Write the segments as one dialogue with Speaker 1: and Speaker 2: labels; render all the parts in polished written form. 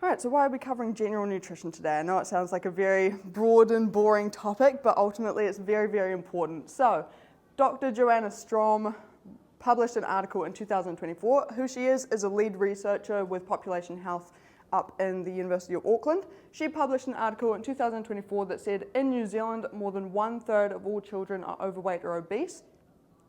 Speaker 1: All right, so why are we covering general nutrition today? I know it sounds like a very broad and boring topic, but ultimately it's very, very important. So, Dr. Joanna Strom published an article in 2024. Who she is a lead researcher with population health up in the University of Auckland. She published an article in 2024 that said in New Zealand, more than 1/3 of all children are overweight or obese,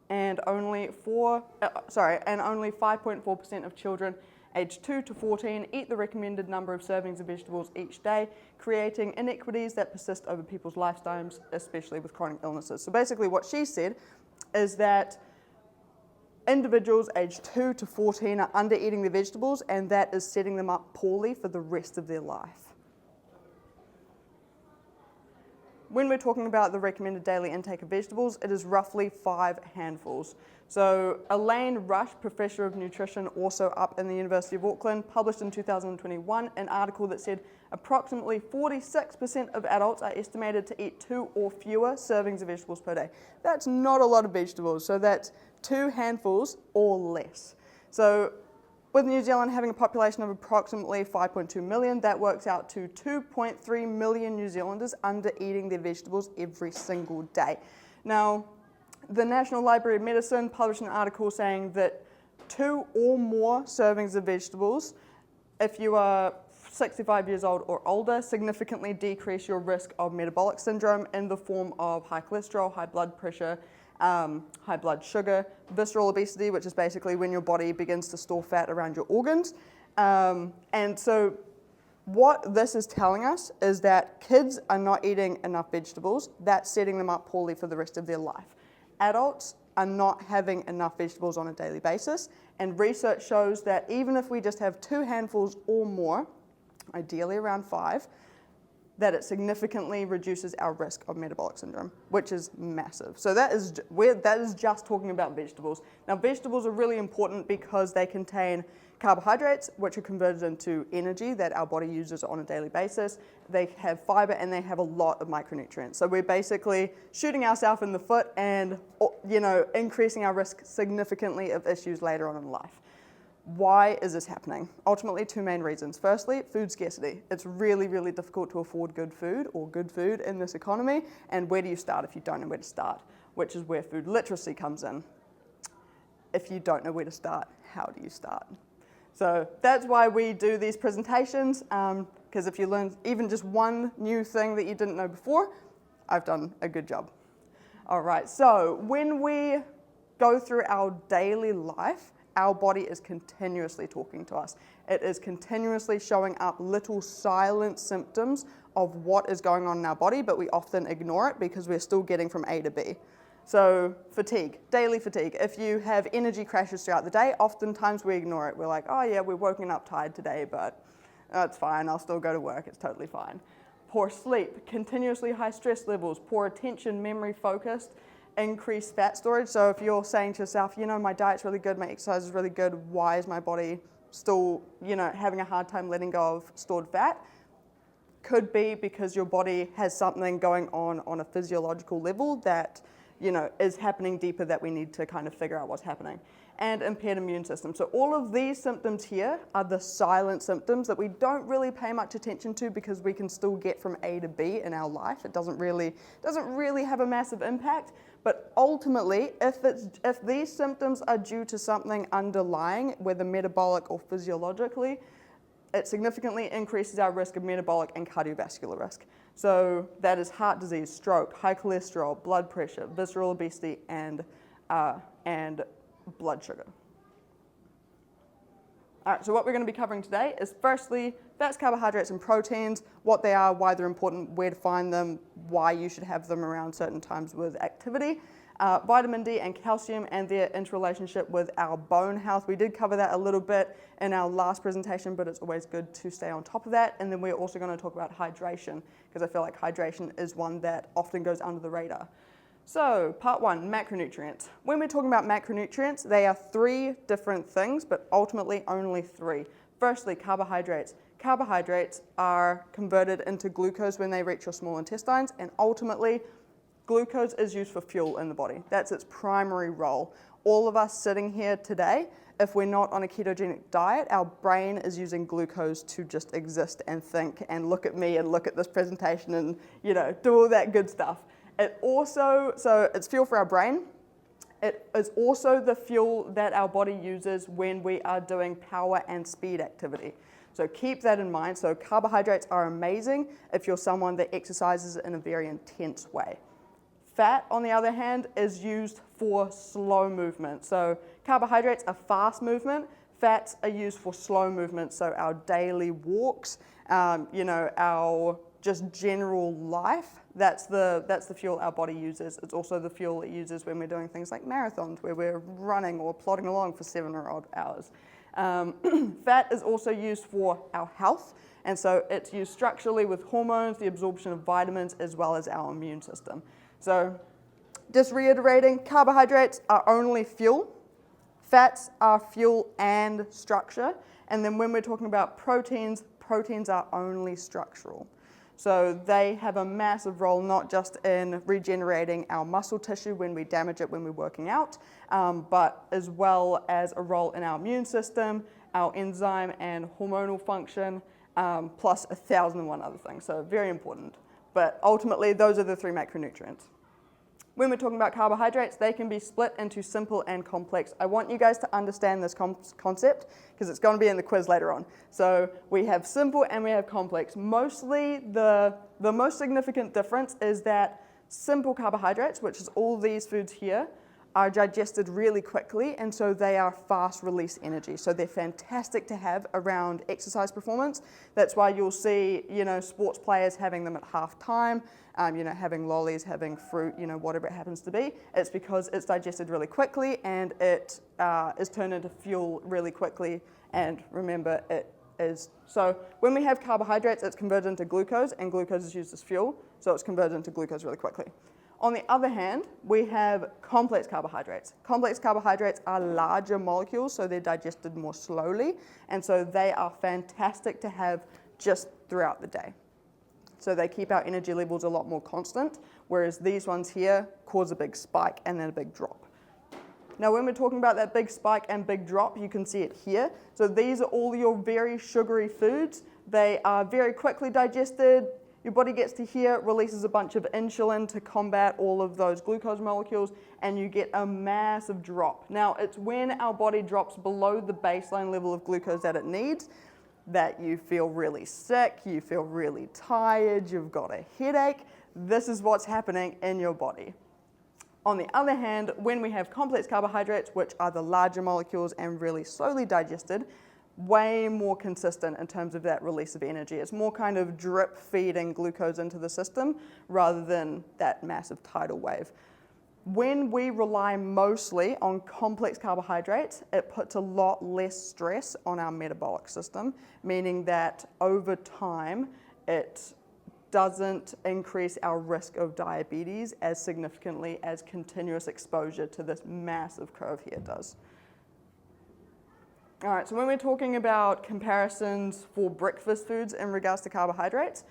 Speaker 1: and only 5.4% of children aged 2 to 14 eat the recommended number of servings of vegetables each day, creating inequities that persist over people's lifetimes, especially with chronic illnesses. So basically what she said is that individuals aged 2 to 14 are under eating their vegetables, and that is setting them up poorly for the rest of their life. When we're talking about the recommended daily intake of vegetables, it is roughly 5 handfuls. So Elaine Rush, Professor of Nutrition, also up in the University of Auckland, published in 2021 an article that said approximately 46% of adults are estimated to eat 2 or fewer servings of vegetables per day. That's not a lot of vegetables, so that's 2 handfuls or less. So with New Zealand having a population of approximately 5.2 million, that works out to 2.3 million New Zealanders under eating their vegetables every single day. Now, the National Library of Medicine published an article saying that 2 or more servings of vegetables, if you are 65 years old or older, significantly decrease your risk of metabolic syndrome in the form of high cholesterol, high blood pressure, high blood sugar, visceral obesity, which is basically when your body begins to store fat around your organs. And so what this is telling us is that kids are not eating enough vegetables. That's setting them up poorly for the rest of their life. Adults are not having enough vegetables on a daily basis, and research shows that even if we just have 2 handfuls or more, ideally around 5, that it significantly reduces our risk of metabolic syndrome, which is massive. So that is just talking about vegetables. Now, vegetables are really important because they contain carbohydrates, which are converted into energy that our body uses on a daily basis. They have fiber and they have a lot of micronutrients. So we're basically shooting ourselves in the foot and, increasing our risk significantly of issues later on in life. Why is this happening? Ultimately, 2 main reasons. Firstly, food scarcity. It's really, really difficult to afford good food in this economy. And where do you start if you don't know where to start? Which is where food literacy comes in. If you don't know where to start, how do you start? So that's why we do these presentations, because if you learn even just one new thing that you didn't know before, I've done a good job. All right, so when we go through our daily life, our body is continuously talking to us. It is continuously showing up little silent symptoms of what is going on in our body, but we often ignore it because we're still getting from A to B. So fatigue, daily fatigue. If you have energy crashes throughout the day, oftentimes we ignore it. We're like, oh yeah, we're woken up tired today, but it's fine, I'll still go to work, it's totally fine. Poor sleep, continuously high stress levels, poor attention, memory, focused, increased fat storage. So if you're saying to yourself, my diet's really good, my exercise is really good, why is my body still, having a hard time letting go of stored fat? Could be because your body has something going on a physiological level that, is happening deeper that we need to kind of figure out what's happening. And impaired immune system. So all of these symptoms here are the silent symptoms that we don't really pay much attention to because we can still get from A to B in our life. It doesn't really have a massive impact. But ultimately, if these symptoms are due to something underlying, whether metabolic or physiologically, it significantly increases our risk of metabolic and cardiovascular risk. So that is heart disease, stroke, high cholesterol, blood pressure, visceral obesity, and blood sugar. All right, so what we're going to be covering today is firstly, fats, carbohydrates, and proteins, what they are, why they're important, where to find them, why you should have them around certain times with activity, vitamin D and calcium and their interrelationship with our bone health. We did cover that a little bit in our last presentation, but it's always good to stay on top of that. And then we're also going to talk about hydration, because I feel like hydration is one that often goes under the radar. So, part 1, macronutrients. When we're talking about macronutrients, they are 3 different things, but ultimately only 3. Firstly, carbohydrates. Carbohydrates are converted into glucose when they reach your small intestines, and ultimately, glucose is used for fuel in the body. That's its primary role. All of us sitting here today if we're not on a ketogenic diet, our brain is using glucose to just exist and think and look at me and look at this presentation and, do all that good stuff. So it's fuel for our brain. It is also the fuel that our body uses when we are doing power and speed activity. So keep that in mind. So carbohydrates are amazing if you're someone that exercises in a very intense way. Fat, on the other hand, is used for slow movement. So carbohydrates are fast movement. Fats are used for slow movement. So our daily walks, our just general life, that's the fuel our body uses. It's also the fuel it uses when we're doing things like marathons, where we're running or plodding along for 7 or odd hours. Fat is also used for our health, and so it's used structurally with hormones, the absorption of vitamins, as well as our immune system. So just reiterating, carbohydrates are only fuel, fats are fuel and structure, and then when we're talking about proteins are only structural. So they have a massive role not just in regenerating our muscle tissue when we damage it when we're working out, but as well as a role in our immune system, our enzyme and hormonal function, plus 1,001 other things. So very important. But ultimately, those are the 3 macronutrients. When we're talking about carbohydrates, they can be split into simple and complex. I want you guys to understand this concept because it's going to be in the quiz later on. So we have simple and we have complex. Mostly the most significant difference is that simple carbohydrates, which is all these foods here, are digested really quickly, and so they are fast release energy. So they're fantastic to have around exercise performance. That's why you'll see, sports players having them at half time, having lollies, having fruit, whatever it happens to be. It's because it's digested really quickly and it is turned into fuel really quickly. And remember, it is. So when we have carbohydrates, it's converted into glucose, and glucose is used as fuel. So it's converted into glucose really quickly. On the other hand, we have complex carbohydrates. Complex carbohydrates are larger molecules, so they're digested more slowly, and so they are fantastic to have just throughout the day. So they keep our energy levels a lot more constant, whereas these ones here cause a big spike and then a big drop. Now, when we're talking about that big spike and big drop, you can see it here. So these are all your very sugary foods. They are very quickly digested. Your body gets to here, releases a bunch of insulin to combat all of those glucose molecules, and you get a massive drop. Now, it's when our body drops below the baseline level of glucose that it needs that you feel really sick, you feel really tired, you've got a headache. This is what's happening in your body. On the other hand, when we have complex carbohydrates, which are the larger molecules and really slowly digested, way more consistent in terms of that release of energy. It's more kind of drip feeding glucose into the system rather than that massive tidal wave. When we rely mostly on complex carbohydrates, it puts a lot less stress on our metabolic system, meaning that over time, it doesn't increase our risk of diabetes as significantly as continuous exposure to this massive curve here does. All right, so when we're talking about comparisons for breakfast foods in regards to carbohydrates,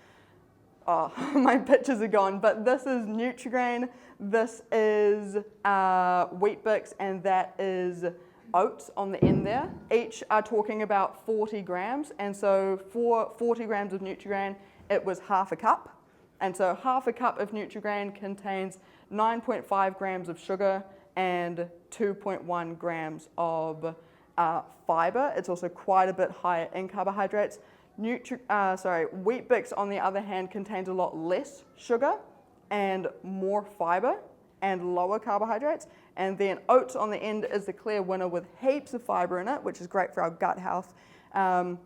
Speaker 1: my pictures are gone, but this is Nutri-Grain, this is Weet-Bix, and that is oats on the end there. Each are talking about 40 grams, and so for 40 grams of Nutri-Grain, it was half a cup. And so half a cup of Nutri-Grain contains 9.5 grams of sugar and 2.1 grams of fiber. It's also quite a bit higher in carbohydrates. Weet-Bix, on the other hand, contains a lot less sugar and more fiber and lower carbohydrates. And then oats on the end is the clear winner with heaps of fiber in it, which is great for our gut health and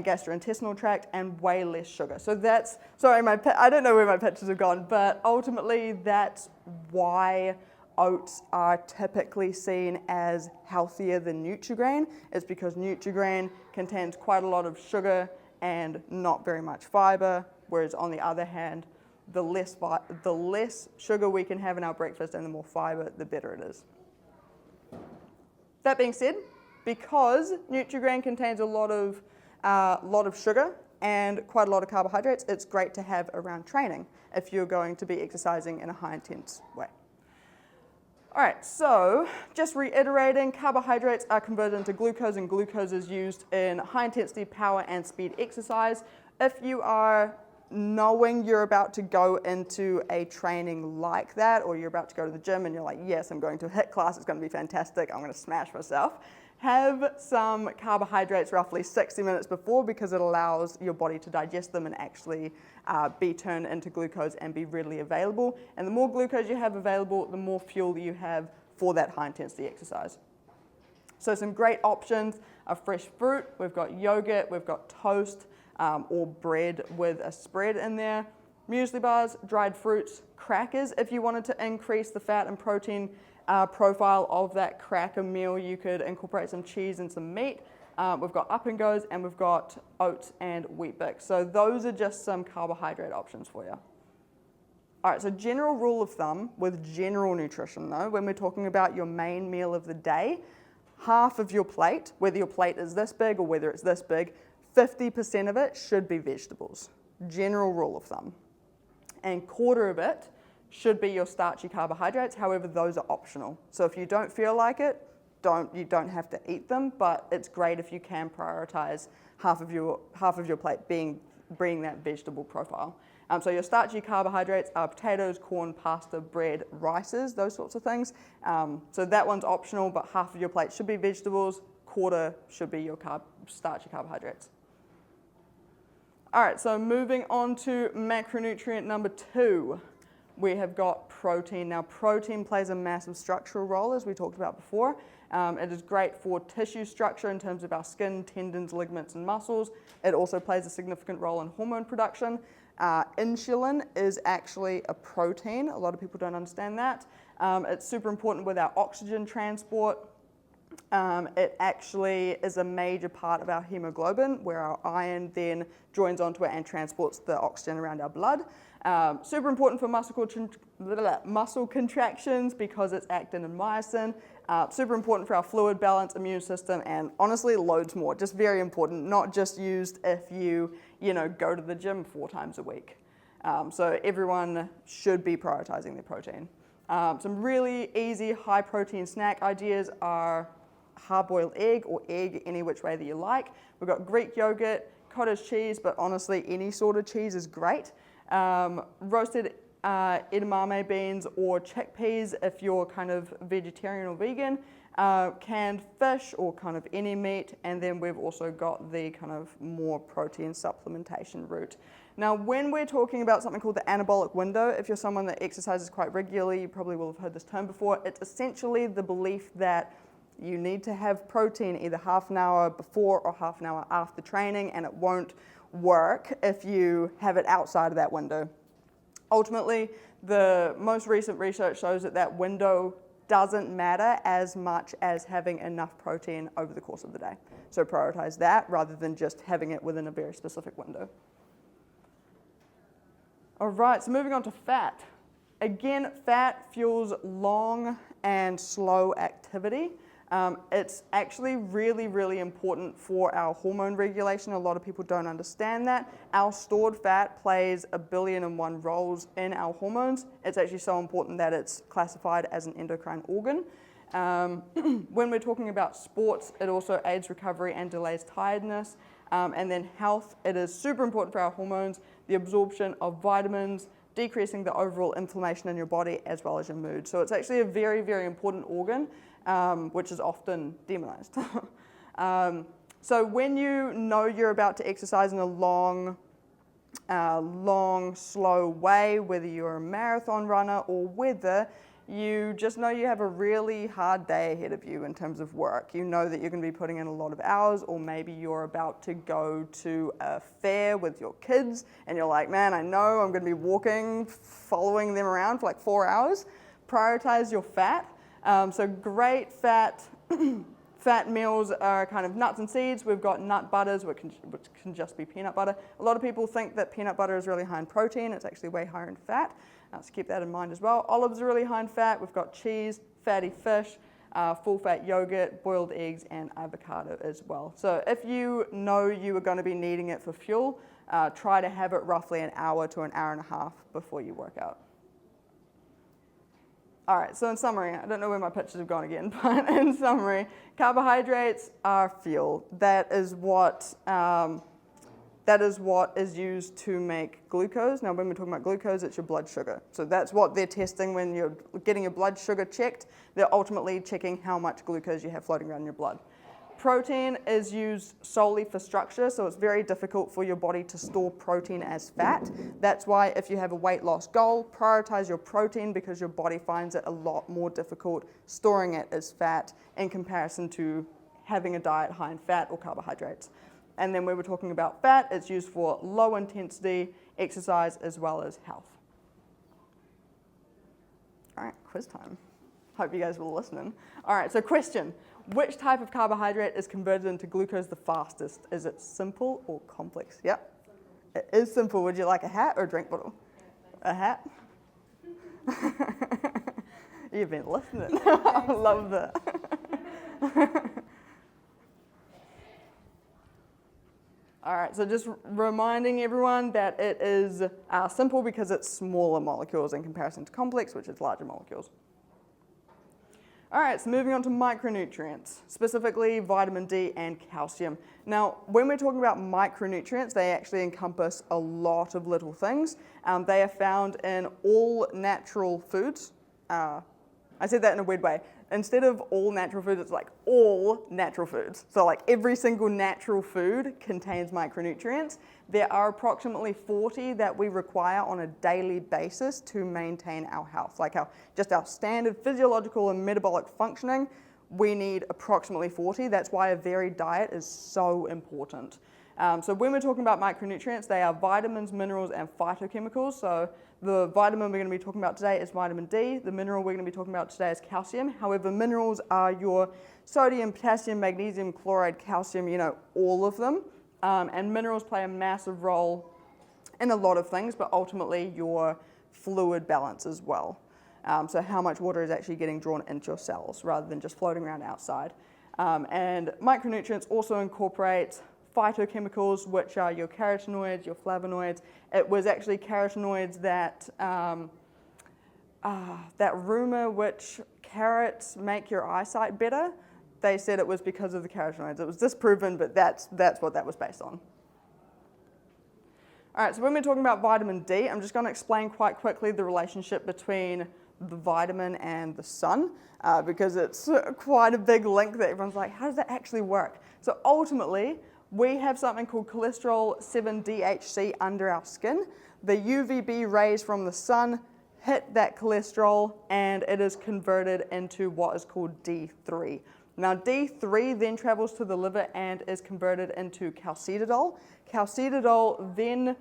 Speaker 1: gastrointestinal tract, and way less sugar. So that's, I don't know where my pictures have gone, but ultimately that's why oats are typically seen as healthier than Nutri-Grain. It's because Nutri-Grain contains quite a lot of sugar and not very much fiber, whereas on the other hand, the less sugar we can have in our breakfast and the more fiber, the better it is. That being said, because Nutri-Grain contains a lot of sugar and quite a lot of carbohydrates, it's great to have around training if you're going to be exercising in a high intense way. All right, so just reiterating, carbohydrates are converted into glucose, and glucose is used in high intensity power and speed exercise. If you are knowing you're about to go into a training like that, or you're about to go to the gym and you're like, yes, I'm going to a HIIT class, it's going to be fantastic, I'm going to smash myself, have some carbohydrates roughly 60 minutes before, because it allows your body to digest them and actually be turned into glucose and be readily available. And the more glucose you have available, the more fuel you have for that high intensity exercise. So some great options are fresh fruit, we've got yogurt, we've got toast, or bread with a spread in there, muesli bars, dried fruits, crackers. If you wanted to increase the fat and protein profile of that cracker meal, you could incorporate some cheese and some meat. We've got Up and Goes, and we've got oats and Weet-Bix. So those are just some carbohydrate options for you. All right, so general rule of thumb with general nutrition though, when we're talking about your main meal of the day, half of your plate, whether your plate is this big or whether it's this big, 50% of it should be vegetables. General rule of thumb. And quarter of it should be your starchy carbohydrates. However, those are optional. So if you don't feel like it, you don't have to eat them, but it's great if you can prioritize half of your plate bringing that vegetable profile. So your starchy carbohydrates are potatoes, corn, pasta, bread, rices, those sorts of things. So that one's optional, but half of your plate should be vegetables, quarter should be your starchy carbohydrates. All right, so moving on to macronutrient number 2, we have got protein. Now, protein plays a massive structural role, as we talked about before. It is great for tissue structure in terms of our skin, tendons, ligaments, and muscles. It also plays a significant role in hormone production. Insulin is actually a protein. A lot of people don't understand that. It's super important with our oxygen transport. It actually is a major part of our hemoglobin, where our iron then joins onto it and transports the oxygen around our blood. Super important for muscle contractions because it's actin and myosin. Super important for our fluid balance, immune system, and honestly loads more. Just very important, not just used if you go to the gym 4 times a week. So everyone should be prioritizing their protein. Some really easy high protein snack ideas are hard-boiled egg, or egg any which way that you like. We've got Greek yogurt, cottage cheese, but honestly any sort of cheese is great. Roasted edamame beans or chickpeas if you're kind of vegetarian or vegan. Canned fish or kind of any meat, and then we've also got the kind of more protein supplementation route. Now, when we're talking about something called the anabolic window, if you're someone that exercises quite regularly, you probably will have heard this term before. It's essentially the belief that you need to have protein either half an hour before or half an hour after training, and it won't work if you have it outside of that window. Ultimately, the most recent research shows that that window doesn't matter as much as having enough protein over the course of the day. So prioritize that rather than just having it within a very specific window. All right, so moving on to fat. Again, fat fuels long and slow activity. It's actually really, really important for our hormone regulation. A lot of people don't understand that. Our stored fat plays 1,000,000,001 roles in our hormones. It's actually so important that it's classified as an endocrine organ. When we're talking about sports, it also aids recovery and delays tiredness. And then health, it is super important for our hormones, the absorption of vitamins, decreasing the overall inflammation in your body, as well as your mood. So it's actually a very, very important organ, which is often demonized. So when you know you're about to exercise in a long, slow way, whether you're a marathon runner or whether you just know you have a really hard day ahead of you in terms of work. You know that you're going to be putting in a lot of hours, or maybe you're about to go to a fair with your kids and you're like, man, I know I'm going to be walking, following them around for like 4 hours. Prioritize your fat. So great fat meals are kind of nuts and seeds. We've got nut butters, which can just be peanut butter. A lot of people think that peanut butter is really high in protein. It's actually way higher in fat. So keep that in mind as well. Olives are really high in fat. We've got cheese, fatty fish, full-fat yogurt, boiled eggs, and avocado as well. So if you know you are going to be needing it for fuel, try to have it roughly an hour to an hour and a half before you work out. All right, so in summary, I don't know where my pictures have gone again, but in summary, carbohydrates are fuel. That is what is used to make glucose. Now, when we're talking about glucose, it's your blood sugar. So that's what they're testing when you're getting your blood sugar checked. They're ultimately checking how much glucose you have floating around in your blood. Protein is used solely for structure, so it's very difficult for your body to store protein as fat. That's why if you have a weight loss goal, prioritize your protein because your body finds it a lot more difficult storing it as fat in comparison to having a diet high in fat or carbohydrates. And then when we're talking about fat, it's used for low intensity exercise as well as health. All right, quiz time. Hope you guys were listening. All right, so question. Which type of carbohydrate is converted into glucose the fastest? Is it simple or complex? Yep, it is simple. Would you like a hat or a drink bottle? A hat? You've been listening. I love that. All right, so just reminding everyone that it is simple because it's smaller molecules in comparison to complex, which is larger molecules. All right, so moving on to micronutrients, specifically vitamin D and calcium. Now, when we're talking about micronutrients, they actually encompass a lot of little things. They are found in all natural foods. I said that in a weird way. Instead of all natural foods, it's like all natural foods. So like every single natural food contains micronutrients. There are approximately 40 that we require on a daily basis to maintain our health. Like just our standard physiological and metabolic functioning, we need approximately 40. That's why a varied diet is so important. So when we're talking about micronutrients, they are vitamins, minerals, and phytochemicals. So the vitamin we're going to be talking about today is vitamin D. The mineral we're going to be talking about today is calcium. However, minerals are your sodium, potassium, magnesium, chloride, calcium, all of them. And minerals play a massive role in a lot of things, but ultimately your fluid balance as well. So how much water is actually getting drawn into your cells rather than just floating around outside. And micronutrients also incorporate phytochemicals, which are your carotenoids, your flavonoids. It was actually carotenoids that rumor which carrots make your eyesight better. They said it was because of the carotenoids. It was disproven, but that's what that was based on. All right, so when we're talking about vitamin D, I'm just going to explain quite quickly the relationship between the vitamin and the sun, because it's quite a big link that everyone's like, how does that actually work? So ultimately, we have something called cholesterol 7-DHC under our skin. The UVB rays from the sun hit that cholesterol and it is converted into what is called D3. Now D3 then travels to the liver and is converted into calcitidol. Calcitidol then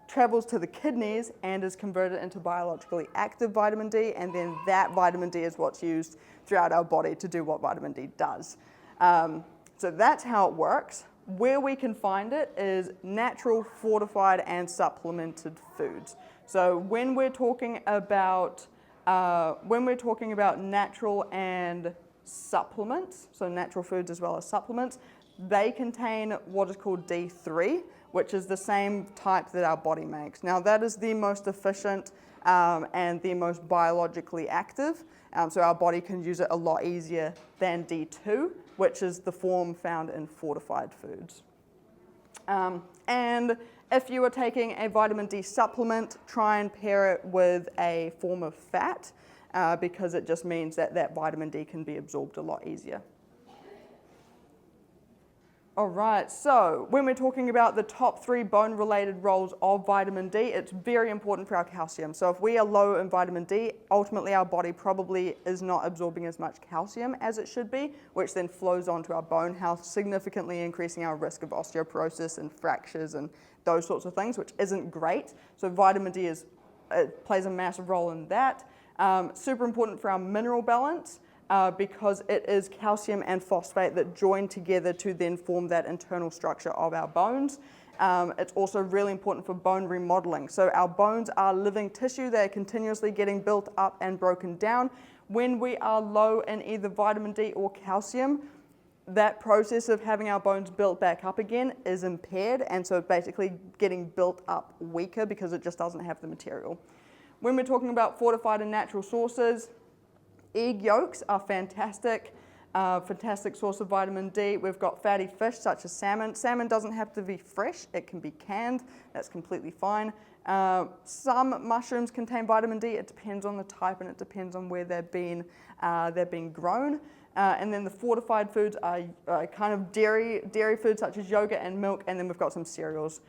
Speaker 1: travels to the kidneys and is converted into biologically active vitamin D, and then that vitamin D is what's used throughout our body to do what vitamin D does. So that's how it works. Where we can find it is natural, fortified, and supplemented foods. So when we're talking about natural and supplements, so natural foods as well as supplements, they contain what is called D3, which is the same type that our body makes. Now that is the most efficient and the most biologically active, so our body can use it a lot easier than D2, which is the form found in fortified foods. And if you are taking a vitamin D supplement, try and pair it with a form of fat, because it just means that that vitamin D can be absorbed a lot easier. All right, so when we're talking about the top 3 bone-related roles of vitamin D, it's very important for our calcium. So if we are low in vitamin D, ultimately our body probably is not absorbing as much calcium as it should be, which then flows onto our bone health, significantly increasing our risk of osteoporosis and fractures and those sorts of things, which isn't great. So vitamin D plays a massive role in that. Super important for our mineral balance. Because it is calcium and phosphate that join together to then form that internal structure of our bones. It's also really important for bone remodeling. So our bones are living tissue. They're continuously getting built up and broken down. When we are low in either vitamin D or calcium, that process of having our bones built back up again is impaired, and so basically getting built up weaker because it just doesn't have the material. When we're talking about fortified and natural sources, egg yolks are fantastic. Fantastic source of vitamin D. We've got fatty fish such as salmon. Salmon doesn't have to be fresh, it can be canned. That's completely fine. Some mushrooms contain vitamin D. It depends on the type and it depends on where they're being grown. And then the fortified foods are kind of dairy foods such as yogurt and milk, and then we've got some cereals.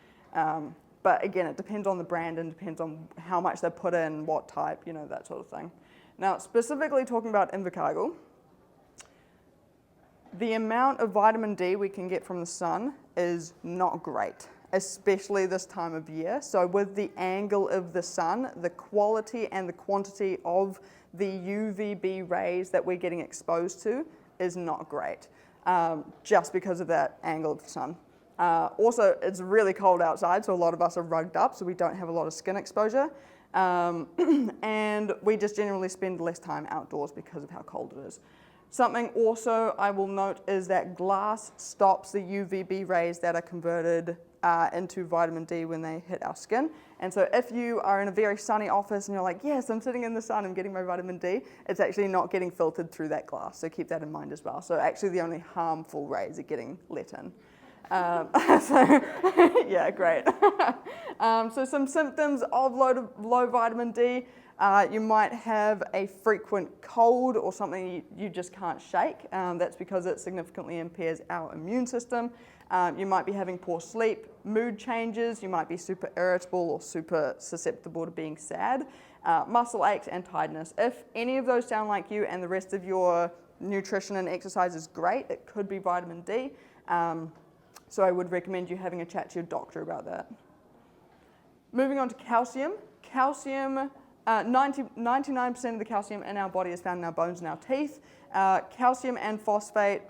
Speaker 1: But again, it depends on the brand and depends on how much they put in, what type, that sort of thing. Now, specifically talking about Invercargill, the amount of vitamin D we can get from the sun is not great, especially this time of year. So with the angle of the sun, the quality and the quantity of the UVB rays that we're getting exposed to is not great, just because of that angle of the sun. Also, it's really cold outside, so a lot of us are rugged up, so we don't have a lot of skin exposure. And we just generally spend less time outdoors because of how cold it is. Something also I will note is that glass stops the UVB rays that are converted into vitamin D when they hit our skin. And so if you are in a very sunny office and you're like, yes, I'm sitting in the sun, I'm getting my vitamin D, it's actually not getting filtered through that glass. So keep that in mind as well. So actually the only harmful rays are getting let in. Yeah, great. So some symptoms of low vitamin D. You might have a frequent cold or something you just can't shake. That's because it significantly impairs our immune system. You might be having poor sleep, mood changes, you might be super irritable or super susceptible to being sad, muscle aches and tiredness. If any of those sound like you and the rest of your nutrition and exercise is great, it could be vitamin D. So I would recommend you having a chat to your doctor about that. Moving on to calcium. Calcium, 99% of the calcium in our body is found in our bones and our teeth. Calcium and phosphate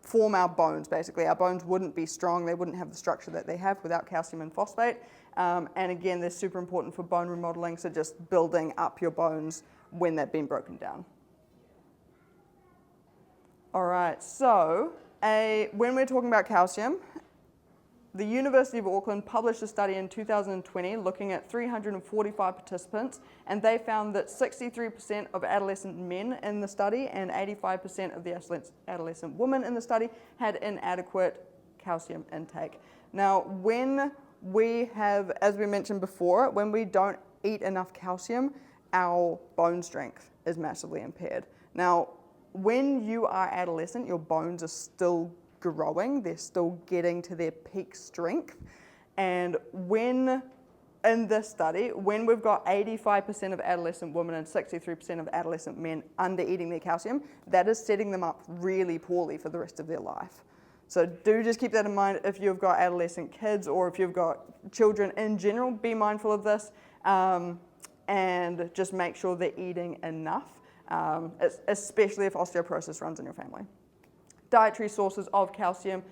Speaker 1: form our bones, basically. Our bones wouldn't be strong, they wouldn't have the structure that they have without calcium and phosphate. And again, they're super important for bone remodeling, so just building up your bones when they've been broken down. All right, so when we're talking about calcium, the University of Auckland published a study in 2020 looking at 345 participants, and they found that 63% of adolescent men in the study and 85% of the adolescent women in the study had inadequate calcium intake. Now, when we have, as we mentioned before, when we don't eat enough calcium, our bone strength is massively impaired. Now, when you are adolescent, your bones are still growing, they're still getting to their peak strength. And when, in this study, when we've got 85% of adolescent women and 63% of adolescent men under eating their calcium, that is setting them up really poorly for the rest of their life. So do just keep that in mind if you've got adolescent kids or if you've got children in general, be mindful of this and just make sure they're eating enough, especially if osteoporosis runs in your family. Dietary sources of calcium,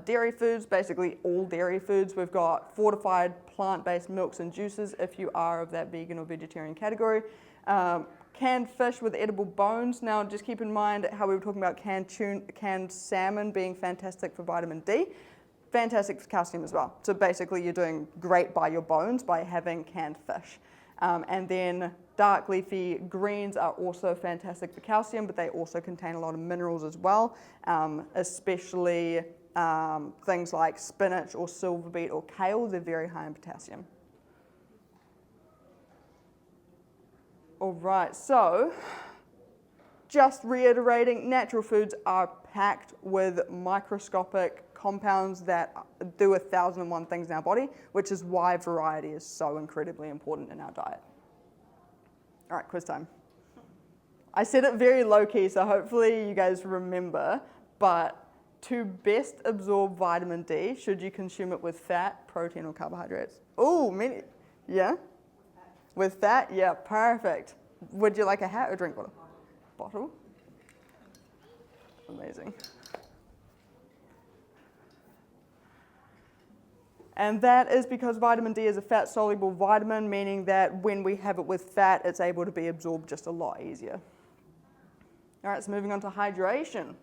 Speaker 1: dairy foods, basically all dairy foods. We've got fortified plant-based milks and juices if you are of that vegan or vegetarian category. Canned fish with edible bones. Now just keep in mind how we were talking about canned salmon being fantastic for vitamin D. Fantastic for calcium as well. So basically you're doing great by your bones by having canned fish. And then dark leafy greens are also fantastic for calcium, but they also contain a lot of minerals as well, especially things like spinach or silver beet or kale. They're very high in potassium. All right, so just reiterating, natural foods are packed with microscopic compounds that do 1,001 things in our body, which is why variety is so incredibly important in our diet. All right, quiz time. I said it very low-key, so hopefully you guys remember, but to best absorb vitamin D, should you consume it with fat, protein, or carbohydrates? Oh, many, yeah? With fat? Yeah, perfect. Would you like a hat or drink water? Bottle? Amazing. And that is because vitamin D is a fat-soluble vitamin, meaning that when we have it with fat, it's able to be absorbed just a lot easier. All right, so moving on to hydration.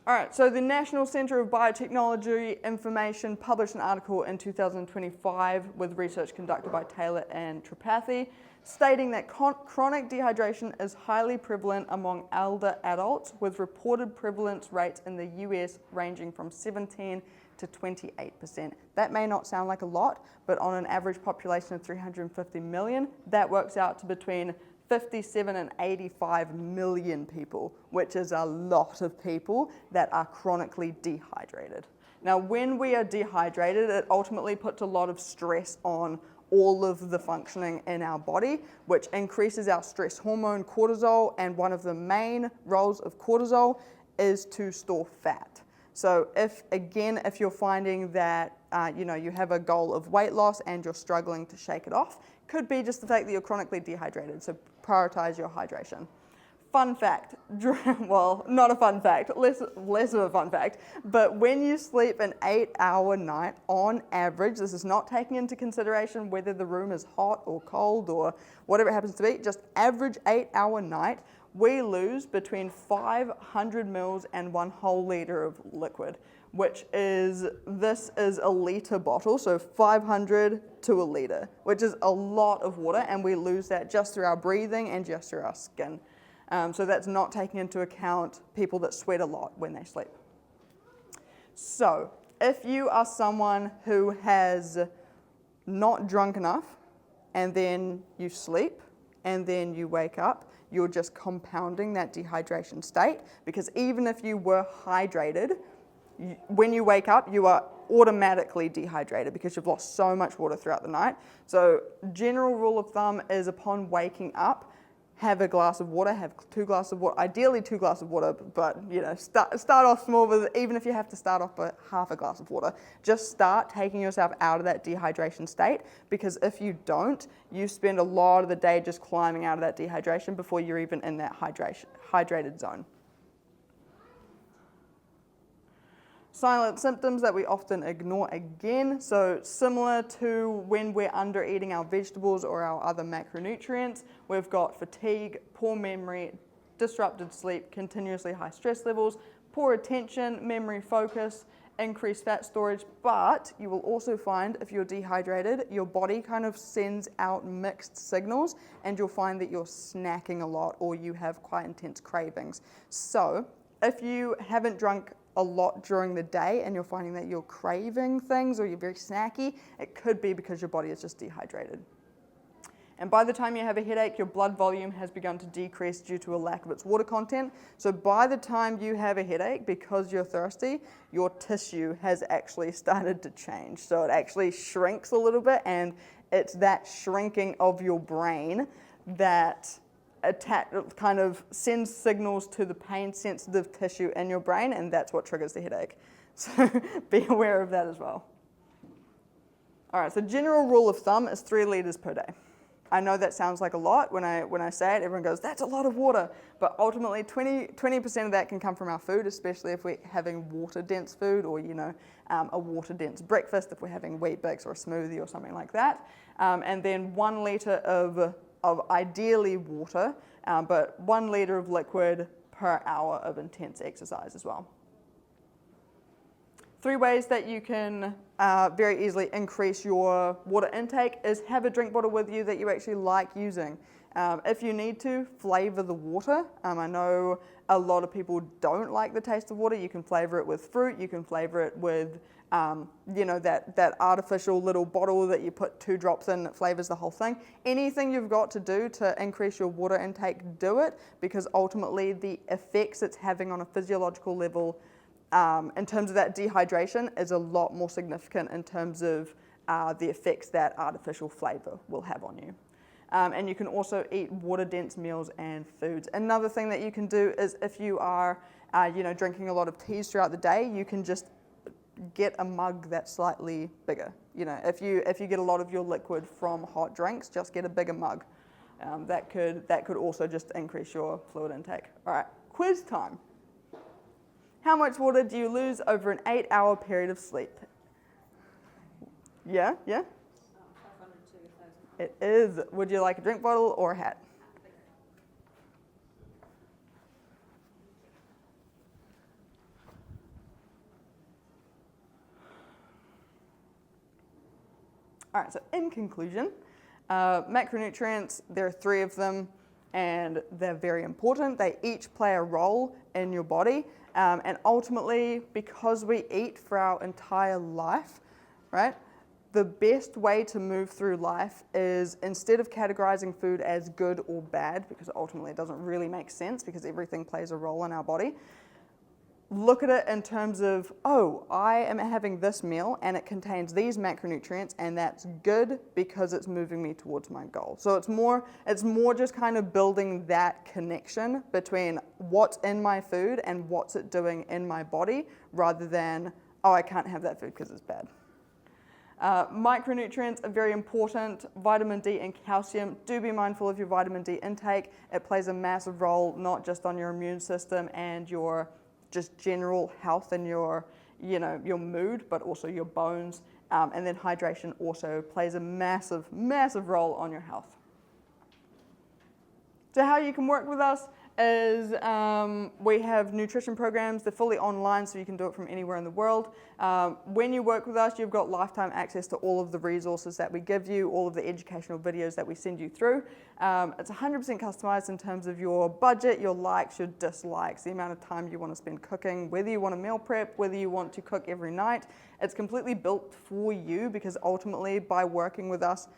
Speaker 1: All right, so the National Center of Biotechnology Information published an article in 2025 with research conducted by Taylor and Tripathi, stating that chronic dehydration is highly prevalent among elder adults, with reported prevalence rates in the US ranging from 17 to 28%. That may not sound like a lot, but on an average population of 350 million, that works out to between 57 and 85 million people, which is a lot of people that are chronically dehydrated. Now, when we are dehydrated, it ultimately puts a lot of stress on all of the functioning in our body, which increases our stress hormone cortisol, and one of the main roles of cortisol is to store fat. So if you're finding that you have a goal of weight loss and you're struggling to shake it off, could be just the fact that you're chronically dehydrated, so prioritize your hydration. Fun fact, well, not a fun fact, less of a fun fact, but when you sleep an 8-hour night, on average, this is not taking into consideration whether the room is hot or cold or whatever it happens to be, just average 8-hour night, we lose between 500 mils and 1 whole liter of liquid, this is a liter bottle, so 500 to a liter, which is a lot of water, and we lose that just through our breathing and just through our skin. So that's not taking into account people that sweat a lot when they sleep. So if you are someone who has not drunk enough, and then you sleep, and then you wake up, you're just compounding that dehydration state, because even if you were hydrated, when you wake up, you are automatically dehydrated because you've lost so much water throughout the night. So general rule of thumb is upon waking up, have a glass of water, have 2 glasses of water, ideally 2 glasses of water, but start off small with, even if you have to start off with half a glass of water, just start taking yourself out of that dehydration state, because if you don't, you spend a lot of the day just climbing out of that dehydration before you're even in that hydrated zone. Silent symptoms that we often ignore again, so similar to when we're under eating our vegetables or our other macronutrients, we've got fatigue, poor memory, disrupted sleep, continuously high stress levels, poor attention, memory focus, increased fat storage, but you will also find if you're dehydrated, your body kind of sends out mixed signals, and you'll find that you're snacking a lot or you have quite intense cravings. So if you haven't drunk a lot during the day and you're finding that you're craving things or you're very snacky, it could be because your body is just dehydrated. And by the time you have a headache, your blood volume has begun to decrease due to a lack of its water content. So by the time you have a headache, because you're thirsty, your tissue has actually started to change. So it actually shrinks a little bit, and it's that shrinking of your brain that kind of sends signals to the pain-sensitive tissue in your brain, and that's what triggers the headache. So be aware of that as well. All right, so general rule of thumb is 3 liters per day. I know that sounds like a lot. When I say it, everyone goes, that's a lot of water. But ultimately, 20% of that can come from our food, especially if we're having water-dense food or, a water-dense breakfast, if we're having Wheat Bix or a smoothie or something like that. And then 1 liter of ideally water, but 1 liter of liquid per hour of intense exercise as well. 3 ways that you can very easily increase your water intake is have a drink bottle with you that you actually like using. If you need to, flavor the water. I know a lot of people don't like the taste of water. You can flavor it with fruit. You can flavor it with, that artificial little bottle that you put 2 drops in that flavors the whole thing. Anything you've got to do to increase your water intake, do it, because ultimately the effects it's having on a physiological level in terms of that dehydration is a lot more significant in terms of the effects that artificial flavor will have on you. And you can also eat water-dense meals and foods. Another thing that you can do is if you are, drinking a lot of teas throughout the day, you can just get a mug that's slightly bigger. If you get a lot of your liquid from hot drinks, just get a bigger mug. That could also just increase your fluid intake. All right, quiz time. How much water do you lose over an 8-hour period of sleep? Yeah?
Speaker 2: 500 to 1,000.
Speaker 1: It is. Would you like a drink bottle or a hat? All right, so in conclusion, macronutrients, there are 3 of them, and they're very important. They each play a role in your body, and ultimately, because we eat for our entire life, right, the best way to move through life is, instead of categorizing food as good or bad, because ultimately it doesn't really make sense because everything plays a role in our body, look at it in terms of, oh, I am having this meal and it contains these macronutrients and that's good because it's moving me towards my goal. So it's more just kind of building that connection between what's in my food and what's it doing in my body, rather than, oh, I can't have that food because it's bad. Micronutrients are very important. Vitamin D and calcium. Do be mindful of your vitamin D intake. It plays a massive role not just on your immune system and your just general health and your mood, but also your bones. And then hydration also plays a massive, massive role on your health. So how you can work with us is we have nutrition programs. They're fully online, so you can do it from anywhere in the world. When you work with us, you've got lifetime access to all of the resources that we give you, all of the educational videos that we send you through. It's 100% customized in terms of your budget, your likes, your dislikes, the amount of time you want to spend cooking, whether you want to meal prep, whether you want to cook every night. It's completely built for you, because ultimately, by working with us,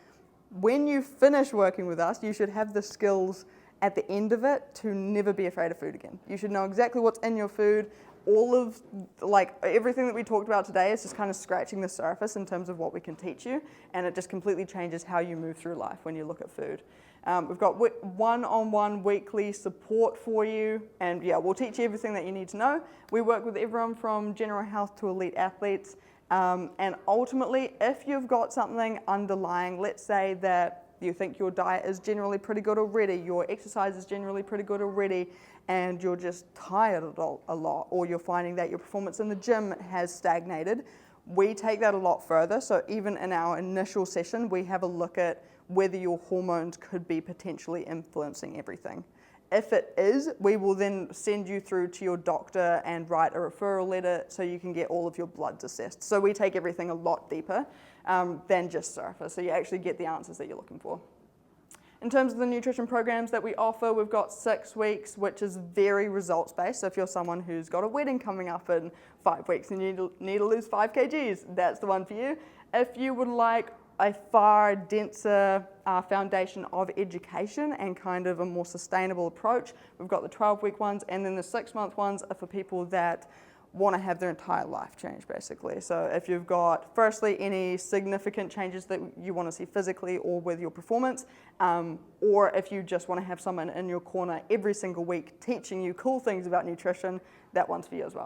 Speaker 1: when you finish working with us, you should have the skills at the end of it to never be afraid of food again. You should know exactly what's in your food. All of, everything that we talked about today is just kind of scratching the surface in terms of what we can teach you, and it just completely changes how you move through life when you look at food. We've got one-on-one weekly support for you, and yeah, we'll teach you everything that you need to know. We work with everyone from general health to elite athletes, and ultimately, if you've got something underlying, let's say that you think your diet is generally pretty good already, your exercise is generally pretty good already, and you're just tired a lot, or you're finding that your performance in the gym has stagnated, we take that a lot further. So even in our initial session, we have a look at whether your hormones could be potentially influencing everything. If it is, we will then send you through to your doctor and write a referral letter so you can get all of your bloods assessed. So we take everything a lot deeper than just surface, so you actually get the answers that you're looking for. In terms of the nutrition programs that we offer, we've got 6 weeks, which is very results-based. So if you're someone who's got a wedding coming up in 5 weeks and you need to lose 5 kgs, that's the one for you. If you would like a far denser foundation of education and kind of a more sustainable approach, we've got the 12-week ones, and then the 6-month ones are for people that want to have their entire life change, basically. So if you've got, firstly, any significant changes that you want to see physically or with your performance, or if you just want to have someone in your corner every single week teaching you cool things about nutrition, that one's for you as well.